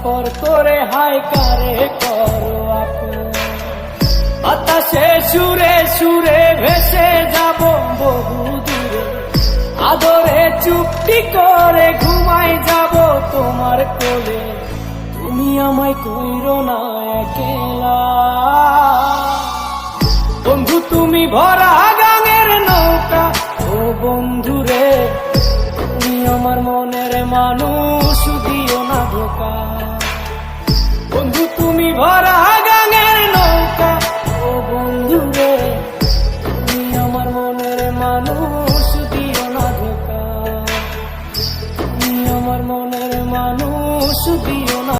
পরস্পর করে হাই কারে করো আপন। বাতাসে সুরে সুরে ভেসে যাব বহু দূরে, আদরে চুপটি করে ঘুমাই যাব তোমার কোলে। তুমি আমায় কইরো না একলা বন্ধু, তুমি ভরা গাঙের নৌকা। ও বন্ধু রে, তুমি আমার মনের মানুষ।